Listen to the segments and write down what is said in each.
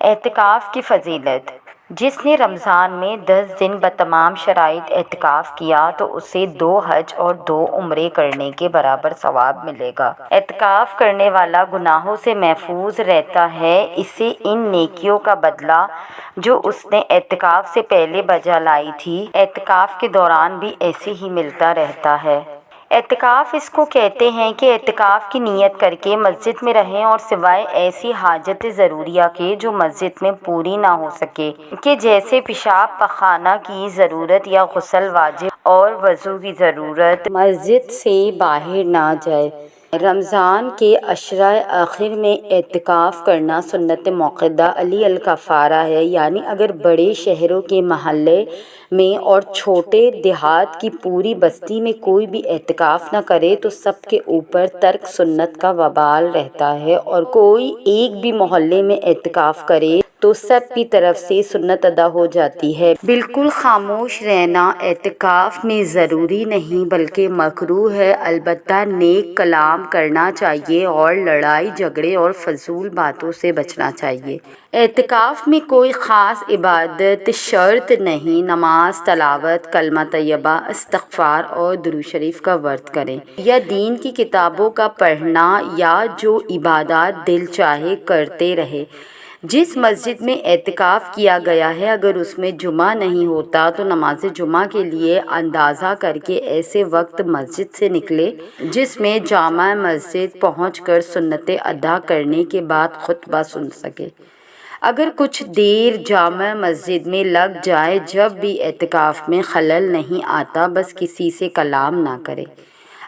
اعتکاف کی فضیلت۔ جس نے رمضان میں 10 دن بتمام شرائط اعتکاف کیا تو اسے 2 حج اور 2 عمرے کرنے کے برابر ثواب ملے گا۔ اعتکاف کرنے والا گناہوں سے محفوظ رہتا ہے، اسے ان نیکیوں کا بدلہ جو اس نے اعتکاف سے پہلے بجا لائی تھی، اعتکاف کے دوران بھی ایسے ہی ملتا رہتا ہے۔ اعتکاف اس کو کہتے ہیں کہ اعتکاف کی نیت کر کے مسجد میں رہیں اور سوائے ایسی حاجت ضروریہ کے جو مسجد میں پوری نہ ہو سکے کہ جیسے پیشاب پخانہ کی ضرورت یا غسل واجب اور وضو کی ضرورت، مسجد سے باہر نہ جائے۔ رمضان کے عشرۂ اخیر میں اعتکاف کرنا سنت موقدہ علی الکفارہ ہے، یعنی اگر بڑے شہروں کے محلے میں اور چھوٹے دیہات کی پوری بستی میں کوئی بھی اعتکاف نہ کرے تو سب کے اوپر ترک سنت کا وبال رہتا ہے، اور کوئی ایک بھی محلے میں اعتکاف کرے تو سب کی طرف سے سنت ادا ہو جاتی ہے۔ بالکل خاموش رہنا اعتکاف میں ضروری نہیں بلکہ مکروہ ہے، البتہ نیک کلام کرنا چاہیے اور لڑائی جھگڑے اور فضول باتوں سے بچنا چاہیے۔ اعتکاف میں کوئی خاص عبادت شرط نہیں، نماز، تلاوت، کلمہ طیبہ، استغفار اور درود شریف کا ورد کریں، یا دین کی کتابوں کا پڑھنا، یا جو عبادات دل چاہے کرتے رہے۔ جس مسجد میں اعتکاف کیا گیا ہے اگر اس میں جمعہ نہیں ہوتا تو نماز جمعہ کے لیے اندازہ کر کے ایسے وقت مسجد سے نکلے جس میں جامع مسجد پہنچ کر سنتیں ادا کرنے کے بعد خطبہ سن سکے۔ اگر کچھ دیر جامع مسجد میں لگ جائے جب بھی اعتکاف میں خلل نہیں آتا، بس کسی سے کلام نہ کرے۔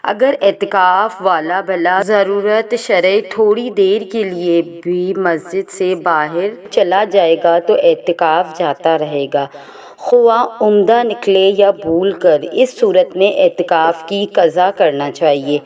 اگر اعتکاف والا بلا ضرورت شرعی تھوڑی دیر کے لیے بھی مسجد سے باہر چلا جائے گا تو اعتکاف جاتا رہے گا، خواہ عمدہ نکلے یا بھول کر۔ اس صورت میں اعتکاف کی قضا کرنا چاہیے۔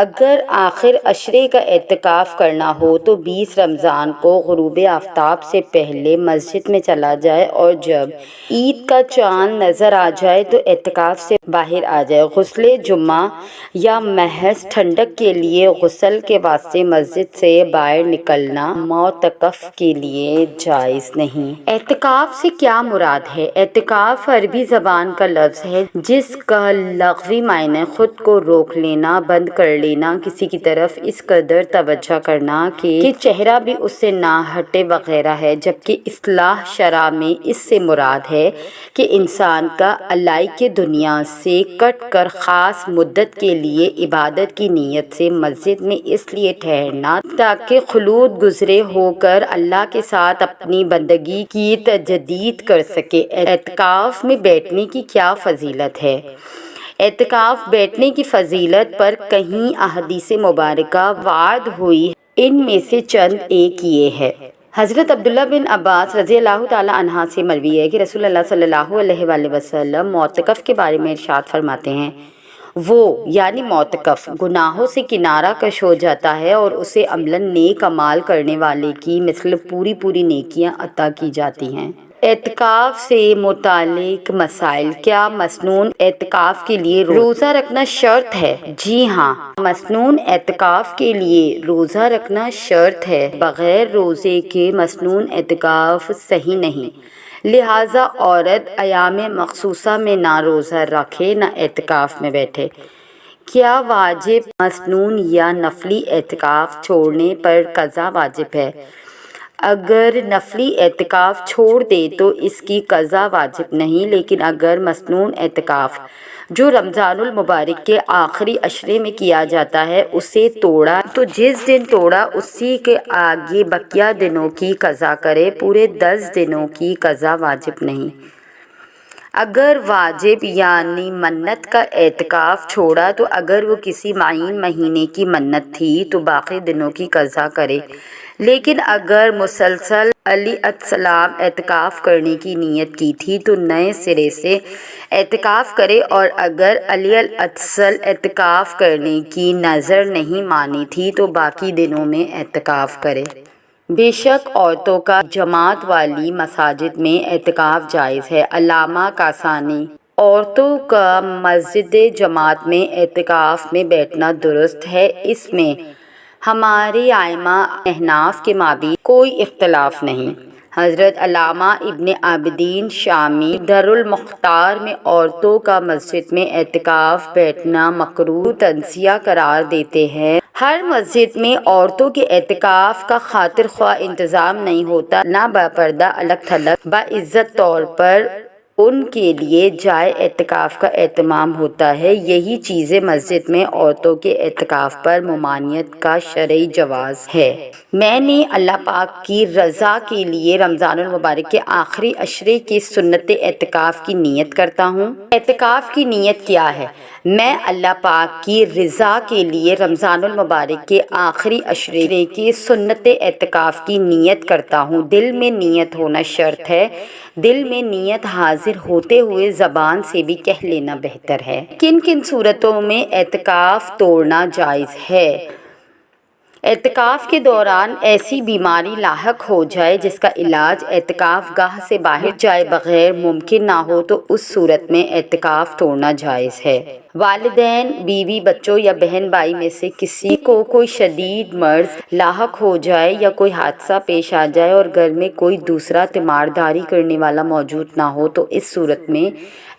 اگر آخر عشرے کا اعتکاف کرنا ہو تو 20 رمضان کو غروب آفتاب سے پہلے مسجد میں چلا جائے اور جب عید کا چاند نظر آ جائے تو اعتکاف سے باہر آ جائے۔ غسل جمعہ یا محض ٹھنڈک کے لیے غسل کے واسطے مسجد سے باہر نکلنا معتکف کے لیے جائز نہیں۔ اعتکاف سے کیا مراد ہے؟ اعتکاف عربی زبان کا لفظ ہے جس کا لغوی معنی خود کو روک لینا، بند کر لینا، کسی کی طرف اس قدر توجہ کرنا کہ چہرہ بھی اس سے نہ ہٹے وغیرہ ہے، جبکہ اصطلاح شرع میں اس سے مراد ہے کہ انسان کا علائق دنیا سے کٹ کر خاص مدت کے لیے عبادت کی نیت سے مسجد میں اس لیے ٹھہرنا تاکہ خلوت گزرے ہو کر اللہ کے ساتھ اپنی بندگی کی تجدید کر سکے۔ اعتکاف میں بیٹھنے کی کیا فضیلت ہے؟ اعتکاف بیٹھنے کی فضیلت پر کئی احادیث مبارکہ وارد ہوئی ہیں، ان میں سے چند ایک یہ ہے۔ حضرت عبداللہ بن عباس رضی اللہ تعالی عنہ سے مروی ہے کہ رسول اللہ صلی اللہ علیہ وآلہ وسلم معتکف کے بارے میں ارشاد فرماتے ہیں، وہ یعنی معتکف گناہوں سے کنارہ کش ہو جاتا ہے اور اسے عملاً نیک اعمال کرنے والے کی مثل پوری نیکیاں عطا کی جاتی ہیں۔ اعتکاف سے متعلق مسائل۔ کیا مسنون اعتکاف کے لیے روزہ رکھنا شرط ہے؟ جی ہاں، مسنون اعتکاف کے لیے روزہ رکھنا شرط ہے، بغیر روزے کے مسنون اعتکاف صحیح نہیں، لہٰذا عورت ایام مخصوصہ میں نہ روزہ رکھے نہ اعتکاف میں بیٹھے۔ کیا واجب مسنون یا نفلی اعتکاف چھوڑنے پر قضا واجب ہے؟ اگر نفلی اعتکاف چھوڑ دے تو اس کی قضا واجب نہیں، لیکن اگر مسنون اعتکاف جو رمضان المبارک کے آخری عشرے میں کیا جاتا ہے اسے توڑا تو جس دن توڑا اسی کے آگے بقیہ دنوں کی قضا کرے، پورے 10 دنوں کی قضا واجب نہیں۔ اگر واجب یعنی منت کا اعتکاف چھوڑا تو اگر وہ کسی معین مہینے کی منت تھی تو باقی دنوں کی قضا کرے، لیکن اگر مسلسل علیہ السلام اعتکاف کرنے کی نیت کی تھی تو نئے سرے سے اعتکاف کرے، اور اگر علیہ السلام اعتکاف کرنے کی نظر نہیں مانی تھی تو باقی دنوں میں اعتکاف کرے۔ بے شک عورتوں کا جماعت والی مساجد میں اعتکاف جائز ہے۔ علامہ کاسانی۔ عورتوں کا مسجد جماعت میں اعتکاف میں بیٹھنا درست ہے، اس میں ہمارے ائمہ احناف کے مابین کوئی اختلاف نہیں۔ حضرت علامہ ابن عابدین شامی درالمختار میں عورتوں کا مسجد میں اعتکاف بیٹھنا مکروہ تنزیہ قرار دیتے ہیں۔ ہر مسجد میں عورتوں کے اعتکاف کا خاطر خواہ انتظام نہیں ہوتا، نہ باپردہ الگ تھلگ باعزت طور پر ان کے لیے جائے اعتکاف کا اہتمام ہوتا ہے۔ یہی چیزیں مسجد میں عورتوں کے اعتکاف پر ممانعت کا شرعی جواز ہے۔ میں نے اللہ پاک کی رضا کے لیے رمضان المبارک کے آخری عشرے کے سنت اعتکاف کی نیت کرتا ہوں۔ اعتکاف کی نیت کیا ہے؟ میں اللہ پاک کی رضا کے لیے رمضان المبارک کے آخری عشرے کے سنت اعتکاف کی نیت کرتا ہوں۔ دل میں نیت ہونا شرط ہے۔ دل میں نیت حاضر ہوتے ہوئے زبان سے بھی کہہ لینا بہتر ہے۔ کن کن صورتوں میں اعتکاف توڑنا جائز ہے؟ اعتکاف کے دوران ایسی بیماری لاحق ہو جائے جس کا علاج اعتکاف گاہ سے باہر جائے بغیر ممکن نہ ہو تو اس صورت میں اعتکاف توڑنا جائز ہے۔ والدین، بیوی، بچوں یا بہن بھائی میں سے کسی کو کوئی شدید مرض لاحق ہو جائے یا کوئی حادثہ پیش آ جائے اور گھر میں کوئی دوسرا تیمارداری کرنے والا موجود نہ ہو تو اس صورت میں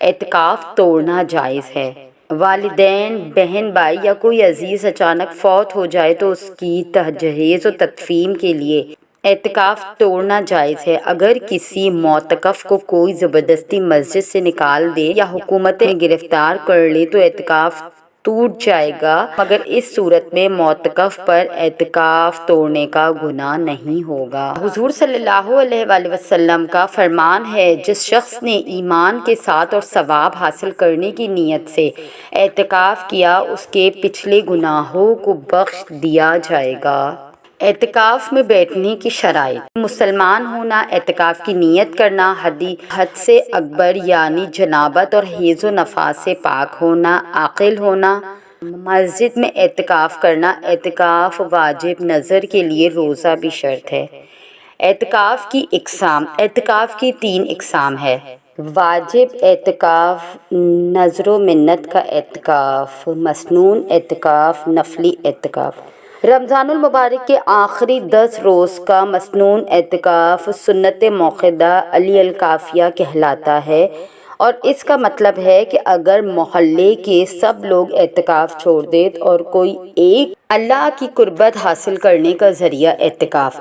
اعتکاف توڑنا جائز ہے۔ والدین، بہن بھائی یا کوئی عزیز اچانک فوت ہو جائے تو اس کی تجہیز و تدفین کے لیے اعتکاف توڑنا جائز ہے۔ اگر کسی معتکف کو کوئی زبردستی مسجد سے نکال دے یا حکومت گرفتار کر لے تو اعتکاف ٹوٹ جائے گا، مگر اس صورت میں معتکف پر اعتکاف توڑنے کا گناہ نہیں ہوگا۔ حضور صلی اللہ علیہ وآلہ وسلم کا فرمان ہے، جس شخص نے ایمان کے ساتھ اور ثواب حاصل کرنے کی نیت سے اعتکاف کیا اس کے پچھلے گناہوں کو بخش دیا جائے گا۔ اعتکاف میں بیٹھنے کی شرائط: مسلمان ہونا، اعتکاف کی نیت کرنا، حد سے اکبر یعنی جنابت اور حیض و نفاس سے پاک ہونا، عاقل ہونا، مسجد میں اعتکاف کرنا۔ اعتکاف واجب نظر کے لیے روزہ بھی شرط ہے۔ اعتکاف کی اقسام: اعتکاف کی 3 اقسام ہے: واجب اعتکاف، نذر و منت کا اعتکاف، مسنون اعتکاف، نفلی اعتکاف۔ رمضان المبارک کے آخری 10 روز کا مسنون اعتکاف سنت موقدہ علی الکافیہ کہلاتا ہے اور اس کا مطلب ہے کہ اگر محلے کے سب لوگ اعتکاف چھوڑ دیں اور کوئی ایک اللہ کی قربت حاصل کرنے کا ذریعہ اعتکاف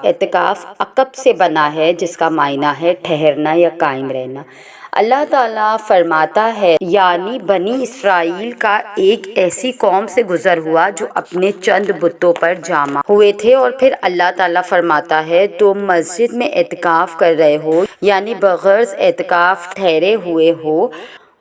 عقب سے بنا ہے جس کا معنی ہے ٹھہرنا یا قائم رہنا۔ اللہ تعالیٰ فرماتا ہے، یعنی بنی اسرائیل کا ایک ایسی قوم سے گزر ہوا جو اپنے چند بتوں پر جامع ہوئے تھے، اور پھر اللہ تعالیٰ فرماتا ہے تم مسجد میں اعتکاف کر رہے ہو، یعنی بغرض اعتکاف ٹھہرے ہوئے ہو۔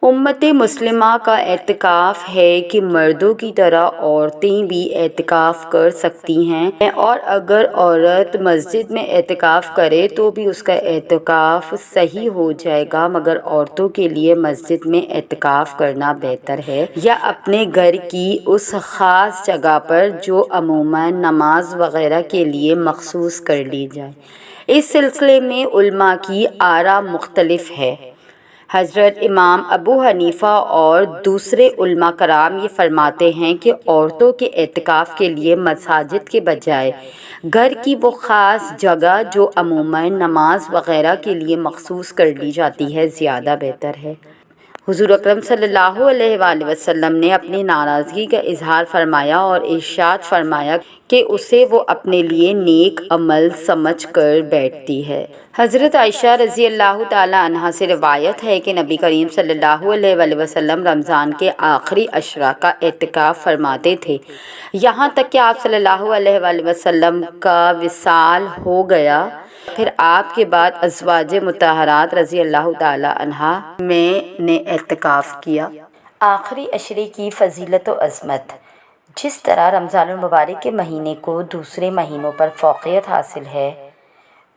امت مسلمہ کا اعتکاف ہے کہ مردوں کی طرح عورتیں بھی اعتکاف کر سکتی ہیں، اور اگر عورت مسجد میں اعتکاف کرے تو بھی اس کا اعتکاف صحیح ہو جائے گا، مگر عورتوں کے لیے مسجد میں اعتکاف کرنا بہتر ہے یا اپنے گھر کی اس خاص جگہ پر جو عموماً نماز وغیرہ کے لیے مخصوص کر لی جائے۔ اس سلسلے میں علماء کی آراء مختلف ہے۔ حضرت امام ابو حنیفہ اور دوسرے علماء کرام یہ فرماتے ہیں کہ عورتوں کے اعتکاف کے لیے مساجد کے بجائے گھر کی وہ خاص جگہ جو عموماً نماز وغیرہ کے لیے مخصوص کر لی جاتی ہے زیادہ بہتر ہے۔ حضور اکرم صلی اللہ علیہ وآلہ وسلم نے اپنی ناراضگی کا اظہار فرمایا اور ارشاد فرمایا کہ اسے وہ اپنے لیے نیک عمل سمجھ کر بیٹھتی ہے۔ حضرت عائشہ رضی اللہ تعالیٰ عنہا سے روایت ہے کہ نبی کریم صلی اللہ علیہ وآلہ وسلم رمضان کے آخری عشرہ کا اعتکاف فرماتے تھے، یہاں تک کہ آپ صلی اللہ علیہ وآلہ وسلم کا وصال ہو گیا۔ پھر آپ کے بعد ازواج مطہرات رضی اللہ تعالیٰ عنہا میں نے اعتکاف کیا۔ آخری عشرے کی فضیلت و عظمت: جس طرح رمضان المبارک کے مہینے کو دوسرے مہینوں پر فوقیت حاصل ہے،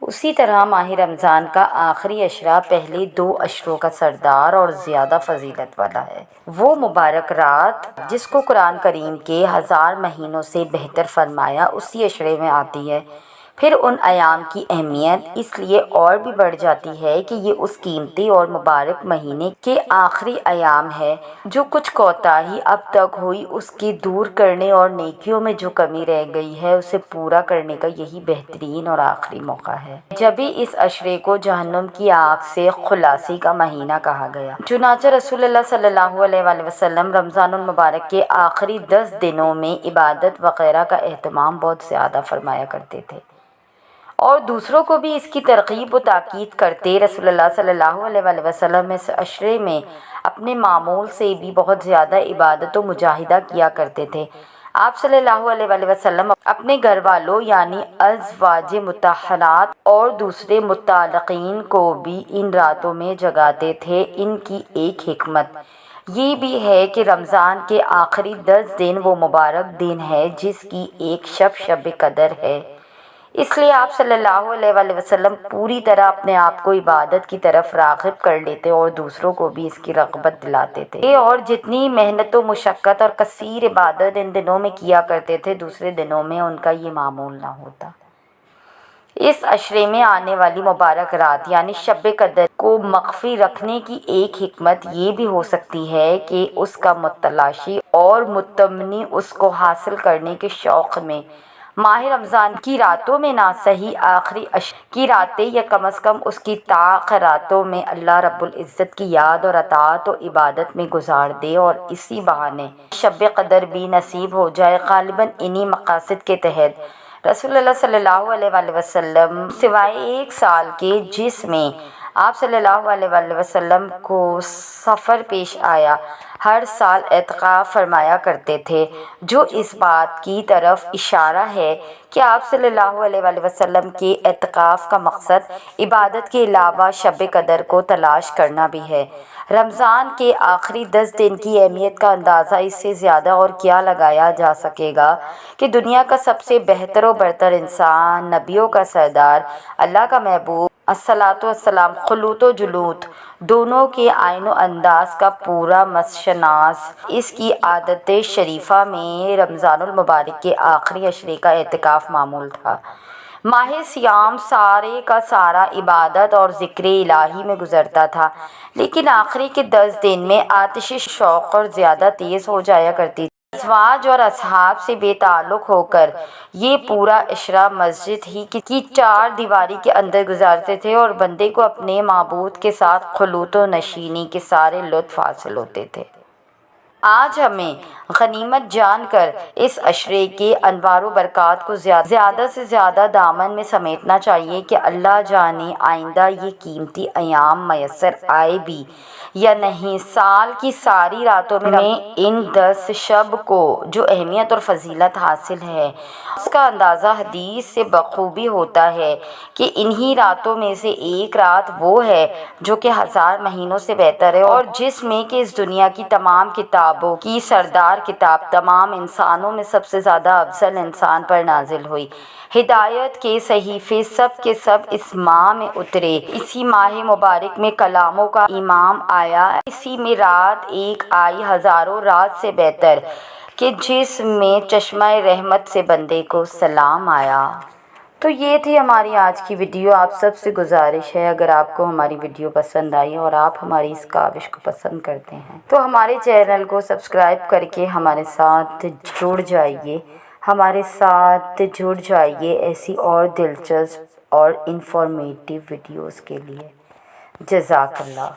اسی طرح ماہ رمضان کا آخری عشرہ پہلے 2 عشروں کا سردار اور زیادہ فضیلت والا ہے۔ وہ مبارک رات جس کو قرآن کریم کے 1000 مہینوں سے بہتر فرمایا اسی عشرے میں آتی ہے۔ پھر ان ایام کی اہمیت اس لیے اور بھی بڑھ جاتی ہے کہ یہ اس قیمتی اور مبارک مہینے کے آخری ایام ہے۔ جو کچھ کوتاہی اب تک ہوئی اس کی دور کرنے اور نیکیوں میں جو کمی رہ گئی ہے اسے پورا کرنے کا یہی بہترین اور آخری موقع ہے۔ جبھی اس عشرے کو جہنم کی آگ سے خلاصی کا مہینہ کہا گیا۔ چنانچہ رسول اللہ صلی اللہ علیہ وآلہ وسلم رمضان المبارک کے آخری 10 دنوں میں عبادت وغیرہ کا اہتمام بہت زیادہ فرمایا کرتے تھے اور دوسروں کو بھی اس کی ترغیب و تاکید کرتے۔ رسول اللہ صلی اللہ علیہ وآلہ وسلم اس عشرے میں اپنے معمول سے بھی بہت زیادہ عبادت و مجاہدہ کیا کرتے تھے۔ آپ صلی اللہ علیہ وآلہ وسلم اپنے گھر والوں یعنی ازواج مطہرات اور دوسرے متعلقین کو بھی ان راتوں میں جگاتے تھے۔ ان کی ایک حکمت یہ بھی ہے کہ رمضان کے آخری 10 دن وہ مبارک دن ہے جس کی ایک شب قدر ہے۔ اس لیے آپ صلی اللہ علیہ وآلہ وسلم پوری طرح اپنے آپ کو عبادت کی طرف راغب کر لیتے اور دوسروں کو بھی اس کی رغبت دلاتے تھے، اور جتنی محنت و مشقت اور کثیر عبادت ان دنوں میں کیا کرتے تھے دوسرے دنوں میں ان کا یہ معمول نہ ہوتا۔ اس عشرے میں آنے والی مبارک رات یعنی شب قدر کو مخفی رکھنے کی ایک حکمت یہ بھی ہو سکتی ہے کہ اس کا متلاشی اور متمنی اس کو حاصل کرنے کے شوق میں ماہ رمضان کی راتوں میں نہ صحیح آخری عشر کی راتیں یا کم از کم اس کی طاق راتوں میں اللہ رب العزت کی یاد اور اطاعت و عبادت میں گزار دے اور اسی بہانے شب قدر بھی نصیب ہو جائے۔ غالباً انہی مقاصد کے تحت رسول اللہ صلی اللہ علیہ وآلہ وسلم سوائے ایک سال کے جس میں آپ صلی اللہ علیہ وآلہ وسلم کو سفر پیش آیا ہر سال اعتکاف فرمایا کرتے تھے، جو اس بات کی طرف اشارہ ہے کہ آپ صلی اللہ علیہ وآلہ وسلم کے اعتکاف کا مقصد عبادت کے علاوہ شب قدر کو تلاش کرنا بھی ہے۔ رمضان کے آخری 10 دن کی اہمیت کا اندازہ اس سے زیادہ اور کیا لگایا جا سکے گا کہ دنیا کا سب سے بہتر و برتر انسان، نبیوں کا سردار، اللہ کا محبوب الصلاۃ والسلام، خلوت و جلوت دونوں کے عین و انداز کا پورا مشناس اس کی عادت شریفہ میں رمضان المبارک کے آخری عشرے کا اعتکاف معمول تھا۔ ماہ سیام سارے کا سارا عبادت اور ذکر الہی میں گزرتا تھا، لیکن آخری کے 10 دن میں آتش شوق اور زیادہ تیز ہو جایا کرتی تھی۔ ازواج اور اصحاب سے بے تعلق ہو کر یہ پورا عشرہ مسجد ہی کی 4 دیواری کے اندر گزارتے تھے اور بندے کو اپنے معبود کے ساتھ خلوت و نشینی کے سارے لطف حاصل ہوتے تھے۔ آج ہمیں غنیمت جان کر اس عشرے کے انوار و برکات کو زیادہ سے زیادہ دامن میں سمیٹنا چاہیے کہ اللہ جانے آئندہ یہ قیمتی ایام میسر آئے بھی یا نہیں۔ سال کی ساری راتوں میں ان 10 شب کو جو اہمیت اور فضیلت حاصل ہے اس کا اندازہ حدیث سے بخوبی ہوتا ہے کہ انہی راتوں میں سے ایک رات وہ ہے جو کہ 1000 مہینوں سے بہتر ہے اور جس میں کہ اس دنیا کی تمام کتابوں کی سردار کتاب تمام انسانوں میں سب سے زیادہ افضل انسان پر نازل ہوئی۔ ہدایت کے صحیفے سب کے سب اس ماہ میں اترے، اسی ماہ مبارک میں کلاموں کا امام آیا، اسی میں رات ایک آئی ہزاروں رات سے بہتر کہ جس میں چشمہ رحمت سے بندے کو سلام آیا۔ تو یہ تھی ہماری آج کی ویڈیو۔ آپ سب سے گزارش ہے اگر آپ کو ہماری ویڈیو پسند آئی اور آپ ہماری اس کاوش کو پسند کرتے ہیں تو ہمارے چینل کو سبسکرائب کر کے ہمارے ساتھ جڑ جائیے ایسی اور دلچسپ اور انفارمیٹیو ویڈیوز کے لیے۔ جزاک اللہ۔